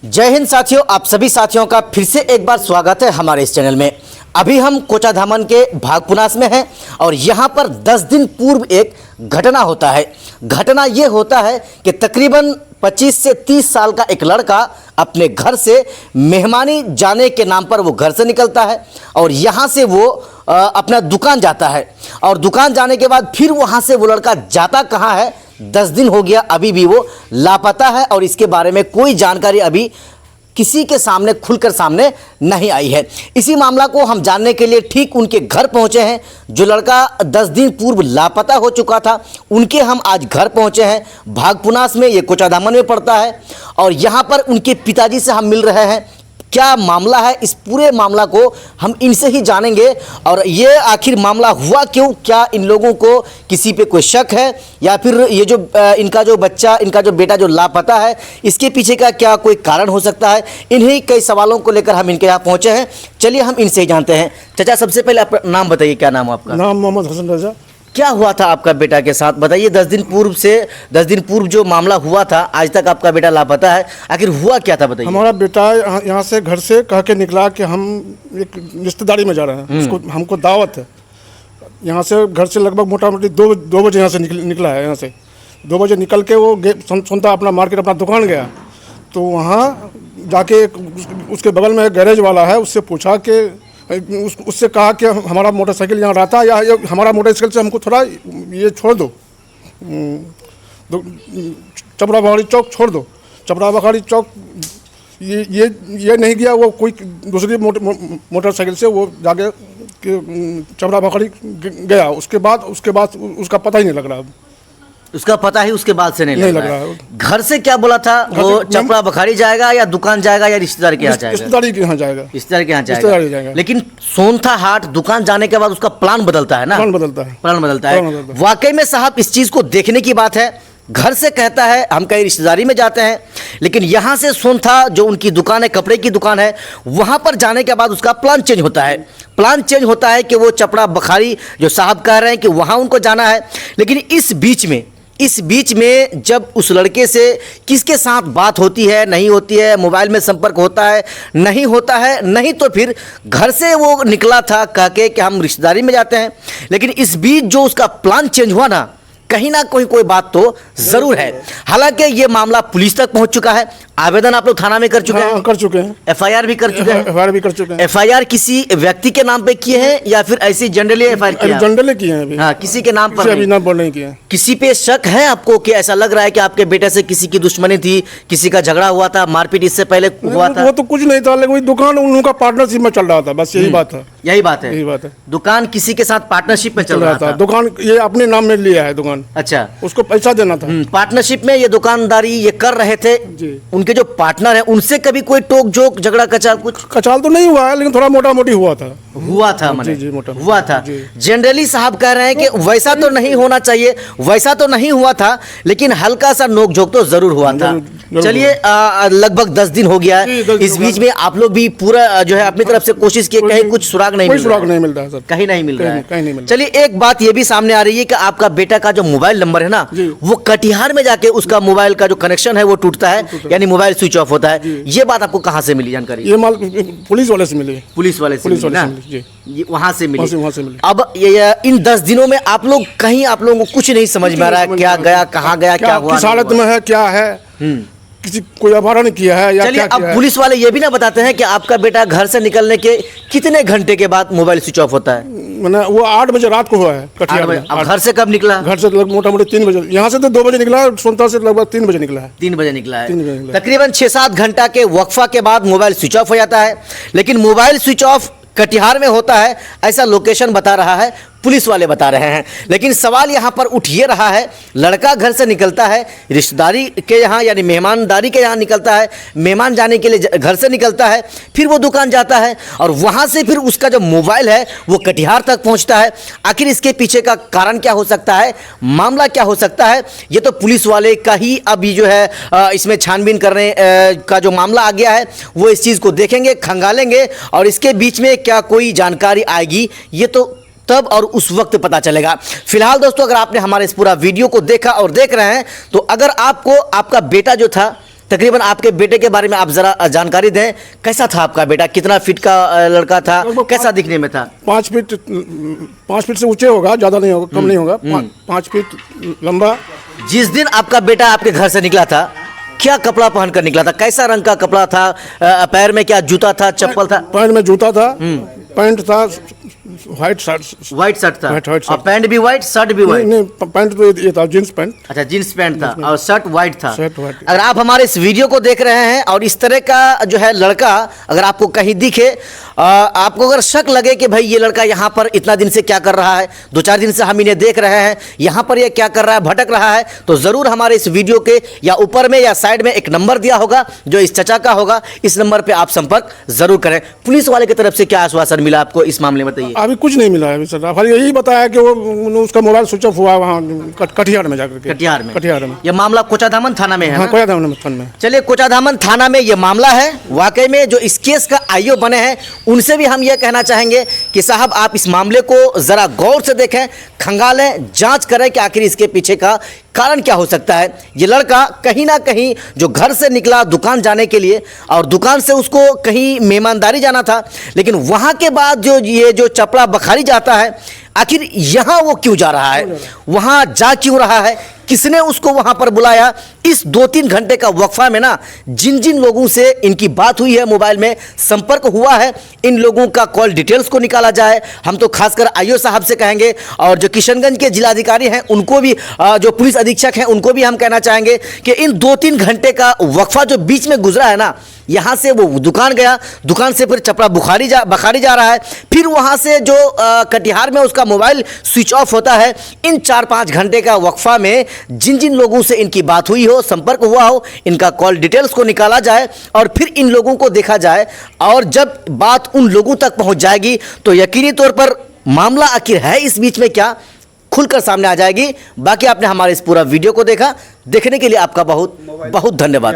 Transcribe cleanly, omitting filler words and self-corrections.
जय हिंद साथियों, आप सभी साथियों का फिर से एक बार स्वागत है हमारे इस चैनल में। अभी हम कोचाधामन के भागपुनास में हैं और यहाँ पर 10 दिन पूर्व एक घटना होता है। घटना ये होता है कि तकरीबन 25 से 30 साल का एक लड़का अपने घर से मेहमानी जाने के नाम पर वो घर से निकलता है और यहाँ से वो अपना दुकान जाता है और दुकान जाने के बाद फिर वहाँ से वो लड़का जाता कहाँ है, 10 दिन हो गया, अभी भी वो लापता है और इसके बारे में कोई जानकारी अभी किसी के सामने खुलकर सामने नहीं आई है। इसी मामला को हम जानने के लिए ठीक उनके घर पहुंचे हैं। जो लड़का 10 दिन पूर्व लापता हो चुका था, उनके हम आज घर पहुंचे हैं। भागपुनास में, ये कोचाधामन में पड़ता है और यहाँ पर उनके पिताजी से हम मिल रहे हैं। क्या मामला है, इस पूरे मामला को हम इनसे ही जानेंगे और ये आखिर मामला हुआ क्यों, क्या इन लोगों को किसी पे कोई शक है या फिर ये जो इनका जो बच्चा, इनका जो बेटा जो लापता है, इसके पीछे का क्या कोई कारण हो सकता है। इन्हीं कई सवालों को लेकर हम इनके यहाँ पहुँचे हैं। चलिए हम इनसे ही जानते हैं। चाचा, सबसे पहले आप नाम बताइए, क्या नाम है आपका? नाम मोहम्मद हसन रजा। क्या हुआ था आपका बेटा के साथ, बताइए। 10 दिन पूर्व जो मामला हुआ था, आज तक आपका बेटा लापता है, आखिर हुआ क्या था बताइए। हमारा बेटा यहाँ से घर से कह के निकला कि हम एक रिश्तेदारी में जा रहे हैं, उसको हमको दावत है। यहाँ से घर से लगभग मोटा मोटी दो बजे यहाँ से निकला है। यहाँ से 2 बजे निकल के वो सुनता अपना मार्केट, अपना दुकान गया। तो वहाँ जाके उसके बगल में एक गैरेज वाला है, उससे पूछा कि उससे कहा कि हमारा मोटरसाइकिल यहाँ रहता है या हमारा मोटरसाइकिल से हमको थोड़ा ये छोड़ दो, चपड़ा बखाड़ी चौक छोड़ दो। चपड़ा बखाड़ी चौक ये नहीं गया, वो कोई दूसरी मोटरसाइकिल से वो जाके चपड़ा बखाड़ी गया। उसके बाद उसका पता ही नहीं लग रहा। उसका पता ही उसके बाद से नहीं लग रहा है। घर से क्या बोला था वो, चपड़ा बखाड़ी जाएगा या दुकान जाएगा या रिश्तेदार के यहाँ जाएगा? रिश्तेदारी के यहाँ जाएगा। रिश्तेदार के यहाँ जाएगा। लेकिन सोनथा हाट दुकान जाने के बाद उसका प्लान बदलता है ना? प्लान बदलता है। वाकई में साहब, इस चीज को देखने की बात है। घर से कहता है हम कहीं रिश्तेदारी में जाते हैं, लेकिन यहाँ से सोनथा जो उनकी दुकान है, कपड़े की दुकान है, वहाँ पर जाने के बाद उसका प्लान चेंज होता है। प्लान चेंज होता है कि वो चपड़ा बखाड़ी जो साहब कह रहे हैं कि वहाँ उनको जाना है। लेकिन इस बीच में जब उस लड़के से किसके साथ बात होती है, नहीं होती है, मोबाइल में संपर्क होता है, नहीं तो फिर घर से वो निकला था कह के कि हम रिश्तेदारी में जाते हैं। लेकिन इस बीच जो उसका प्लान चेंज हुआ ना, कहीं ना कोई बात तो जरूर है। हालांकि ये मामला पुलिस तक पहुंच चुका है। आवेदन आप लोग थाना में कर चुके हैं? एफआईआर भी कर चुके हैं। एफआईआर किसी व्यक्ति के नाम पे किए हैं या फिर ऐसी जनरली एफआईआर? जनरली किए हैं। हाँ, किसी के नाम पर अभी नाम पर नहीं किए। किसी पे शक है आपको कि ऐसा लग रहा है कि आपके बेटे से किसी की दुश्मनी थी, किसी का झगड़ा हुआ था, मारपीट इससे पहले हुआ था? वो तो कुछ नहीं था, लेकिन दुकान उनका पार्टनरशिप में चल रहा था, बस यही बात है। यही बात है। दुकान किसी के साथ पार्टनरशिप में चल रहा था। दुकान ये अपने नाम में लिया है दुकान। अच्छा, उसको पैसा देना था। पार्टनर्शिप में ये दुकानदारी ये कर रहे थे। उनके जो पार्टनर है उनसे कभी कोई टोक जोक, झगड़ा कचाल तो नहीं हुआ है, लेकिन थोड़ा मोटा मोटी हुआ था। हुआ था। जनरली साहब कह रहे हैं कि वैसा तो नहीं होना चाहिए, वैसा तो नहीं हुआ था, लेकिन हल्का सा नोक झोंक तो जरूर हुआ था। चलिए, लगभग 10 दिन हो गया है। इस बीच में आप लोग भी पूरा जो है अपनी तरफ से कोशिश किए, कहीं कुछ सुराग नहीं मिल रहा है। कहीं नहीं मिल रहा है। चलिए, एक बात ये भी सामने आ रही है कि आपका बेटा का जो मोबाइल नंबर है ना, वो कटिहार में जाके उसका मोबाइल का जो कनेक्शन है वो टूटता है, यानी मोबाइल स्विच ऑफ होता है। ये बात आपको कहाँ से मिली जानकारी? ये माल पुलिस वाले से मिली। वहां से मिली। अब इन 10 दिनों में आप लोगों को कुछ नहीं समझ में आ रहा है, क्या गया, कहाँ गया, क्या हुआ, किस हालत में है, क्या है, किसी कोई अपहरण किया है या क्या? अब पुलिस वाले ये भी ना बताते हैं कि आपका बेटा घर से निकलने के कितने घंटे के बाद मोबाइल स्विच ऑफ होता है? मैंने वो 8 बजे रात को हुआ है कटिहार में। अब घर से कब निकला? घर से मोटा मोटी 3 बजे। यहाँ से तो 2 बजे निकला, सोनता से लगभग 3 बजे निकला है। 3 बजे निकला है। तकरीबन 6-7 घंटा के वक्फा के बाद मोबाइल स्विच ऑफ हो जाता है। लेकिन मोबाइल स्विच ऑफ कटिहार में होता है, ऐसा लोकेशन बता रहा है, पुलिस वाले बता रहे हैं। लेकिन सवाल यहाँ पर उठ ये रहा है, लड़का घर से निकलता है, रिश्तेदारी के यहाँ यानी मेहमानदारी के यहाँ निकलता है, मेहमान जाने के लिए घर से निकलता है, फिर वो दुकान जाता है और वहाँ से फिर उसका जो मोबाइल है वो कटिहार तक पहुँचता है। आखिर इसके पीछे का कारण क्या हो सकता है, मामला क्या हो सकता है, ये तो पुलिस वाले का ही अभी जो है इसमें छानबीन करने का जो मामला आ गया है वो इस चीज़ को देखेंगे, खंगालेंगे और इसके बीच में क्या कोई जानकारी आएगी ये तो तब और उस वक्त पता चलेगा। फिलहाल दोस्तों, अगर आपने हमारे इस पूरा वीडियो को देखा और देख रहे हैं, तो अगर आपको आपका बेटा जो था तकरीबन आपके बेटे के बारे में आप जरा जानकारी दें, कैसा था आपका बेटा, कितना फीट का लड़का था, कैसा दिखने में था? 5 फीट से ऊंचे होगा, ज़्यादा नहीं होगा, कम नहीं होगा, 5 फीट लंबा। जिस दिन आपका बेटा आपके घर से निकला था, क्या कपड़ा पहनकर निकला था, कैसा रंग का कपड़ा था, पैर में क्या जूता था, चप्पल था? पैंट में जूता था, पैंट था व्हाइट शर्ट था, व्हाइट और शर्ट। पैंट भी व्हाइट, शर्ट भी व्हाइट? नहीं, पैंट तो ये था, जींस पैंट। अच्छा, जींस पैंट था और शर्ट व्हाइट था। Shirt white. अगर आप हमारे इस वीडियो को देख रहे हैं और इस तरह का जो है लड़का अगर आपको कहीं दिखे, आपको अगर शक लगे कि भाई ये लड़का यहाँ पर इतना दिन से क्या कर रहा है, 2-4 दिन से हम इन्हें देख रहे हैं, यहाँ पर ये क्या कर रहा है, भटक रहा है, तो ज़रूर हमारे इस वीडियो के या ऊपर में या साइड में एक नंबर दिया होगा जो इस चचा का होगा, इस नंबर पर आप संपर्क जरूर करें। पुलिस वाले की तरफ से क्या आश्वासन मिला आपको इस मामले में, बताइए? अभी कुछ नहीं मिला है अभी सर, खाली यही बताया कि वो उसका मोबाइल स्विच ऑफ हुआ वहाँ कटिहार में जाकर के। कटिहार में यह मामला कोचाधामन थाना में है हाँ, ना? कोचाधामन में। चलिए, कोचाधामन थाना में ये मामला है। वाकई में जो इस केस का आईओ बने हैं उनसे भी हम ये कहना चाहेंगे कि साहब आप इस मामले को ज़रा गौर से देखें, खंगालें, जांच करें कि आखिर इसके पीछे का कारण क्या हो सकता है। ये लड़का कहीं ना कहीं जो घर से निकला दुकान जाने के लिए और दुकान से उसको कहीं मेहमानदारी जाना था, लेकिन वहाँ के बाद जो ये जो चपड़ा बखारी जाता है, आखिर यहाँ वो क्यों जा रहा है, वहाँ जा क्यों रहा है, किसने उसको वहाँ पर बुलाया? इस 2-3 घंटे का वक्फा में ना जिन जिन लोगों से इनकी बात हुई है, मोबाइल में संपर्क हुआ है, इन लोगों का कॉल डिटेल्स को निकाला जाए। हम तो खासकर आईओ साहब से कहेंगे और जो किशनगंज के जिलाधिकारी हैं उनको भी, जो पुलिस अधीक्षक हैं उनको भी हम कहना चाहेंगे कि इन 2-3 घंटे का वक्फा जो बीच में गुजरा है ना, यहाँ से वो दुकान गया, दुकान से फिर चपड़ा बखारी जा रहा है, फिर वहाँ से जो कटिहार में उसका मोबाइल स्विच ऑफ होता है। इन 4-5 घंटे का वक्फा में जिन जिन लोगों से इनकी बात हुई हो, संपर्क हुआ हो, इनका कॉल डिटेल्स को निकाला जाए और फिर इन लोगों को देखा जाए, और जब बात उन लोगों तक पहुँच जाएगी तो यकीनी तौर पर मामला आखिर है इस बीच में क्या, खुलकर सामने आ जाएगी। बाकी आपने हमारे इस पूरा वीडियो को देखा, देखने के लिए आपका बहुत बहुत धन्यवाद।